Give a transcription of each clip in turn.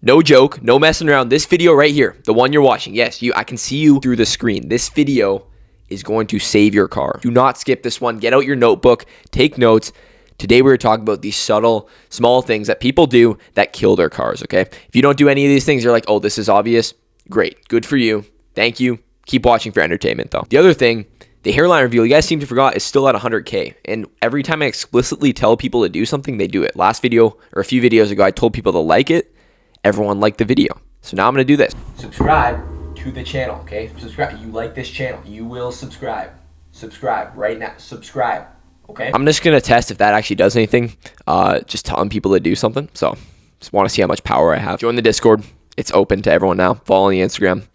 No joke, no messing around. This video right here, the one you're watching, yes, I can see you through the screen. This video is going to save your car. Do not skip this one. Get out your notebook, take notes. Today we're talking about these subtle, small things that people do that kill their cars, okay? If you don't do any of these things, you're like, oh, this is obvious. Great, good for you. Thank you. Keep watching for entertainment though. The other thing, the hairline reveal, you guys seem to forgot, is still at 100K. And every time I explicitly tell people to do something, they do it. Last video, or a few videos ago, I told people to like it. Everyone liked the video. So now I'm going to do this. Subscribe to the channel, okay? Subscribe. You like this channel, you will subscribe. Subscribe right now. Subscribe, okay? I'm just going to test if that actually does anything. Just telling people to do something. So just want to see how much power I have. Join the Discord. It's open to everyone now. Follow the Instagram.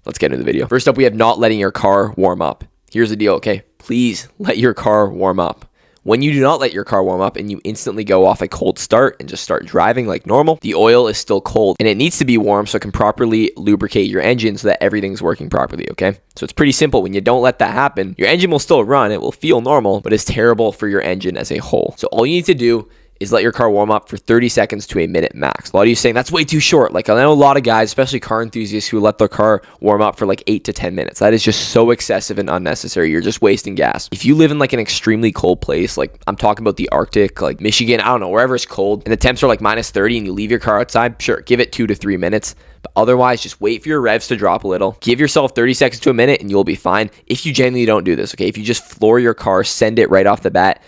Let's get into the video. First up, we have not letting your car warm up. Here's the deal, okay? Please let your car warm up. When you do not let your car warm up and you instantly go off a cold start and just start driving like normal, the oil is still cold and it needs to be warm so it can properly lubricate your engine so that everything's working properly, okay? So it's pretty simple. When you don't let that happen, your engine will still run, it will feel normal, but it's terrible for your engine as a whole. So all you need to do is let your car warm up for 30 seconds to a minute max. A lot of you saying that's way too short. Like I know a lot of guys, especially car enthusiasts, who let their car warm up for like 8 to 10 minutes. That is just so excessive and unnecessary. You're just wasting gas. If you live in like an extremely cold place, like I'm talking about the Arctic, like Michigan, I don't know, wherever it's cold, and the temps are like minus 30 and you leave your car outside, sure, give it 2 to 3 minutes. But otherwise, just wait for your revs to drop a little. Give yourself 30 seconds to a minute and you'll be fine. If you genuinely don't do this, okay? If you just floor your car, send it right off the bat,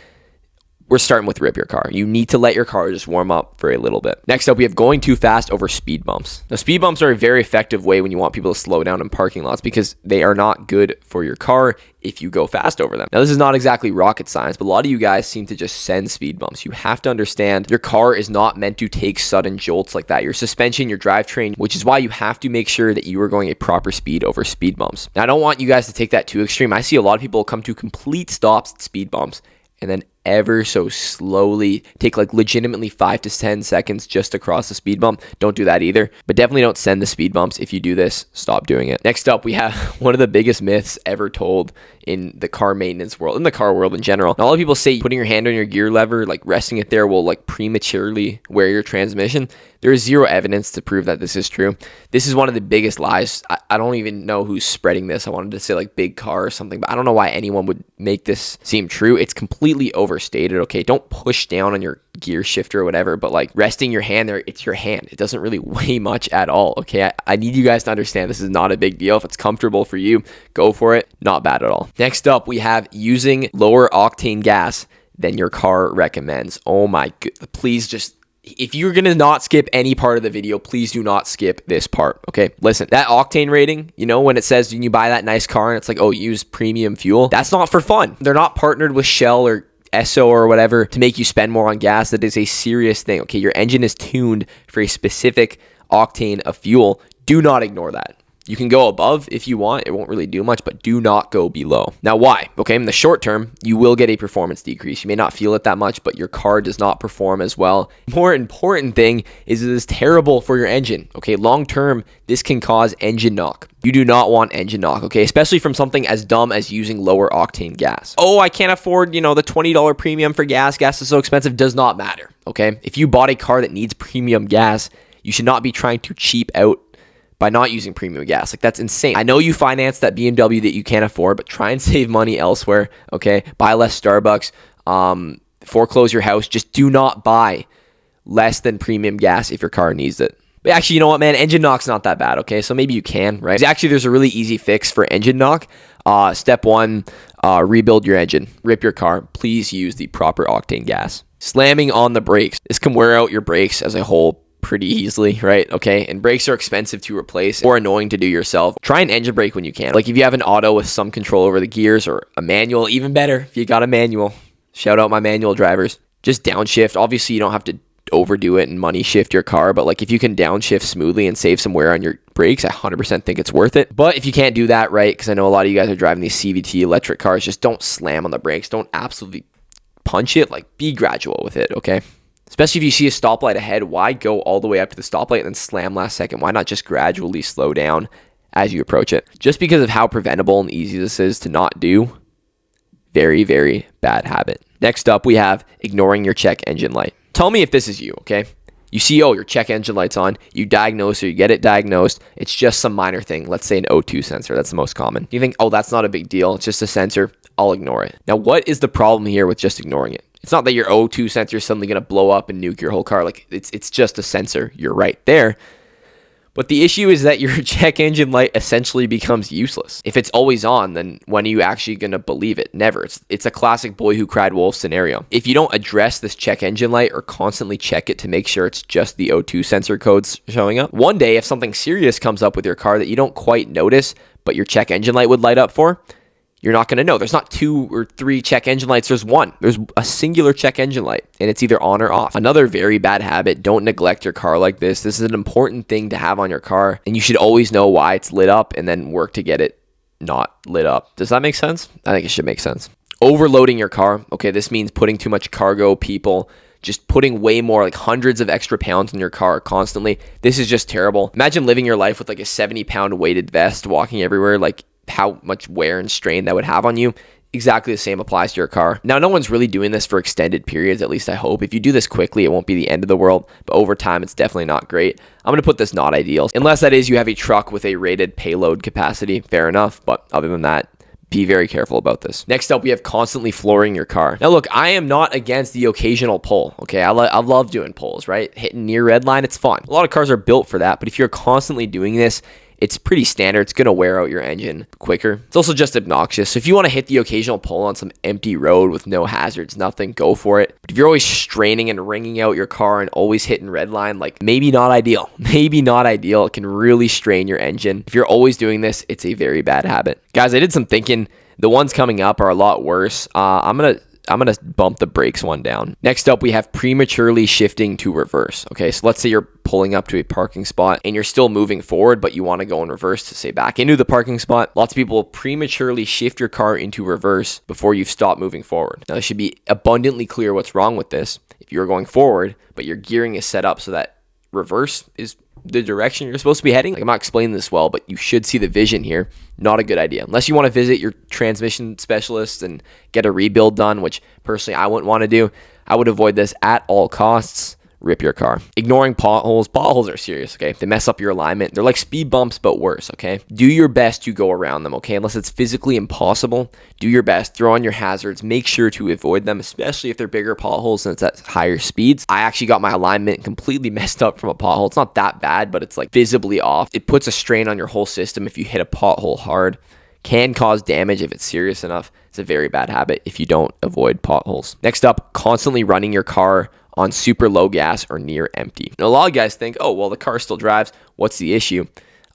we're starting with rip your car. You need to let your car just warm up for a little bit. Next up, we have going too fast over speed bumps. Now, speed bumps are a very effective way when you want people to slow down in parking lots because they are not good for your car if you go fast over them. Now, this is not exactly rocket science, but a lot of you guys seem to just send speed bumps. You have to understand your car is not meant to take sudden jolts like that. Your suspension, your drivetrain, which is why you have to make sure that you are going a proper speed over speed bumps. Now, I don't want you guys to take that too extreme. I see a lot of people come to complete stops at speed bumps and then ever so slowly take like legitimately 5 to 10 seconds just across the speed bump. Don't do that either, but definitely don't send the speed bumps. If you do this, stop doing it. Next up, we have one of the biggest myths ever told in the car maintenance world, in the car world in general. Now, a lot of people say putting your hand on your gear lever, like resting it there, will like prematurely wear your transmission. There is zero evidence to prove that this is true. This is one of the biggest lies. I don't even know who's spreading this. I wanted to say like big car or something, but I don't know why anyone would make this seem true. It's completely overstated, okay? Don't push down on your gear shifter or whatever, but like resting your hand there, it's your hand. It doesn't really weigh much at all, okay? I need you guys to understand this is not a big deal. If it's comfortable for you, go for it. Not bad at all. Next up, we have using lower octane gas than your car recommends. Oh my god, please just, if you're going to not skip any part of the video, please do not skip this part, okay? Listen, that octane rating, you know, when it says when you buy that nice car and it's like, oh, use premium fuel, that's not for fun. They're not partnered with Shell or Esso or whatever to make you spend more on gas. That is a serious thing, okay? Your engine is tuned for a specific octane of fuel. Do not ignore that. You can go above if you want. It won't really do much, but do not go below. Now, why? Okay, in the short term, you will get a performance decrease. You may not feel it that much, but your car does not perform as well. More important thing is it is terrible for your engine. Okay, long term, this can cause engine knock. You do not want engine knock, okay? Especially from something as dumb as using lower octane gas. Oh, I can't afford, the $20 premium for gas. Gas is so expensive. Does not matter, okay? If you bought a car that needs premium gas, you should not be trying to cheap out by not using premium gas. Like, that's insane. I know you finance that BMW that you can't afford, but try and save money elsewhere, okay? Buy less Starbucks, foreclose your house. Just do not buy less than premium gas if your car needs it. But actually, you know what, man? Engine knock's not that bad, okay? So maybe you can, right? Actually, there's a really easy fix for engine knock. Step 1, rebuild your engine. Rip your car. Please use the proper octane gas. Slamming on the brakes. This can wear out your brakes as a whole pretty easily, right? Okay, and brakes are expensive to replace or annoying to do yourself. Try an engine brake when you can. Like if you have an auto with some control over the gears, or a manual, even better if you got a manual. Shout out my manual drivers. Just downshift. Obviously, you don't have to overdo it and money shift your car, but like if you can downshift smoothly and save some wear on your brakes, I 100% think it's worth it. But if you can't do that, right, because I know a lot of you guys are driving these CVT electric cars, just don't slam on the brakes. Don't absolutely punch it. Like, be gradual with it, okay? Especially if you see a stoplight ahead, why go all the way up to the stoplight and then slam last second? Why not just gradually slow down as you approach it? Just because of how preventable and easy this is to not do, very, very bad habit. Next up, we have ignoring your check engine light. Tell me if this is you, okay? You see, oh, your check engine light's on. You diagnose or you get it diagnosed. It's just some minor thing. Let's say an O2 sensor. That's the most common. You think, oh, that's not a big deal. It's just a sensor. I'll ignore it. Now, what is the problem here with just ignoring it? It's not that your O2 sensor is suddenly going to blow up and nuke your whole car. Like, it's just a sensor. You're right there. But the issue is that your check engine light essentially becomes useless. If it's always on, then when are you actually going to believe it? Never. It's a classic boy who cried wolf scenario. If you don't address this check engine light or constantly check it to make sure it's just the O2 sensor codes showing up, one day if something serious comes up with your car that you don't quite notice, but your check engine light would light up for, you're not going to know. There's not 2 or 3 check engine lights. There's one. There's a singular check engine light, and it's either on or off. Another very bad habit, don't neglect your car like this. This is an important thing to have on your car, and you should always know why it's lit up and then work to get it not lit up. Does that make sense? I think it should make sense. Overloading your car. Okay, this means putting too much cargo, people, just putting way more, like hundreds of extra pounds in your car constantly. This is just terrible. Imagine living your life with like a 70-pound weighted vest, walking everywhere, like how much wear and strain that would have on you. Exactly the same applies to your car. Now, no one's really doing this for extended periods, at least I hope. If you do this quickly, it won't be the end of the world, but over time, it's definitely not great. I'm going to put this not ideal, unless that is you have a truck with a rated payload capacity. Fair enough, but other than that, be very careful about this. Next up, we have constantly flooring your car. Now, look, I am not against the occasional pull, okay? I love doing pulls, right? Hitting near red line, it's fun. A lot of cars are built for that, but if you're constantly doing this, it's pretty standard. It's going to wear out your engine quicker. It's also just obnoxious. So if you want to hit the occasional pull on some empty road with no hazards, nothing, go for it. But if you're always straining and wringing out your car and always hitting red line, like maybe not ideal. Maybe not ideal. It can really strain your engine. If you're always doing this, it's a very bad habit. Guys, I did some thinking. The ones coming up are a lot worse. I'm gonna bump the brakes one down. Next up, we have prematurely shifting to reverse. Okay, so let's say you're pulling up to a parking spot and you're still moving forward, but you want to go in reverse to say back into the parking spot. Lots of people prematurely shift your car into reverse before you've stopped moving forward. Now, it should be abundantly clear what's wrong with this. If you're going forward, but your gearing is set up so that reverse is the direction you're supposed to be heading. Like, I'm not explaining this well, but you should see the vision here. Not a good idea. Unless you want to visit your transmission specialist and get a rebuild done, which personally I wouldn't want to do. I would avoid this at all costs. Rip your car. Ignoring potholes. Potholes are serious, okay? They mess up your alignment. They're like speed bumps, but worse, okay? Do your best to go around them, okay? Unless it's physically impossible, do your best. Throw on your hazards. Make sure to avoid them, especially if they're bigger potholes and it's at higher speeds. I actually got my alignment completely messed up from a pothole. It's not that bad, but it's like visibly off. It puts a strain on your whole system if you hit a pothole hard. Can cause damage if it's serious enough. It's a very bad habit if you don't avoid potholes. Next up, constantly running your car on super low gas or near empty. Now, a lot of guys think, oh, well, the car still drives. What's the issue?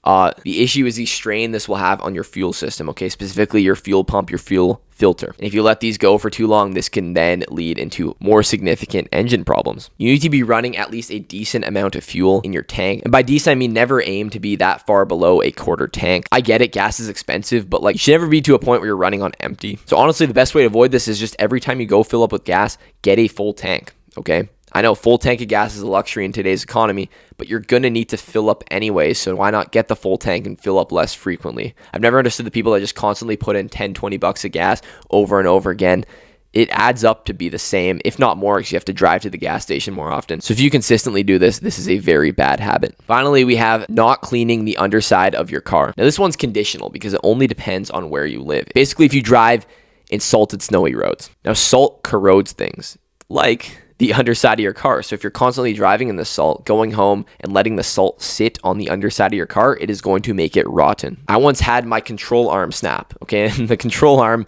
The issue is the strain this will have on your fuel system, okay? Specifically your fuel pump, your fuel filter. And if you let these go for too long, this can then lead into more significant engine problems. You need to be running at least a decent amount of fuel in your tank. And by decent, I mean never aim to be that far below a quarter tank. I get it, gas is expensive, but like you should never be to a point where you're running on empty. So honestly, the best way to avoid this is just every time you go fill up with gas, get a full tank, okay? I know full tank of gas is a luxury in today's economy, but you're going to need to fill up anyway, so why not get the full tank and fill up less frequently? I've never understood the people that just constantly put in 10, 20 bucks of gas over and over again. It adds up to be the same, if not more, because you have to drive to the gas station more often. So if you consistently do this, this is a very bad habit. Finally, we have not cleaning the underside of your car. Now, this one's conditional because it only depends on where you live. Basically, if you drive in salted, snowy roads. Now, salt corrodes things like the underside of your car. So if you're constantly driving in the salt, going home and letting the salt sit on the underside of your car, it is going to make it rotten. I once had my control arm snap, okay? And the control arm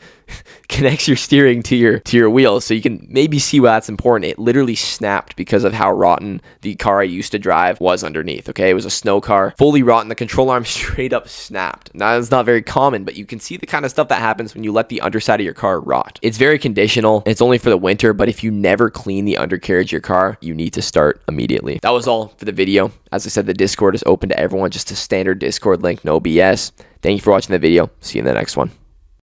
connects your steering to your wheels, so you can maybe see why that's important. It literally snapped because of how rotten the car I used to drive was underneath, okay? It was a snow car, fully rotten. The control arm straight up snapped. Now, that's not very common, but you can see the kind of stuff that happens when you let the underside of your car rot. It's very conditional. It's only for the winter, but if you never clean the undercarriage of your car, you need to start immediately. That was all for the video. As I said, the Discord is open to everyone, just a standard Discord link, no BS. Thank you for watching the video. See you in the next one.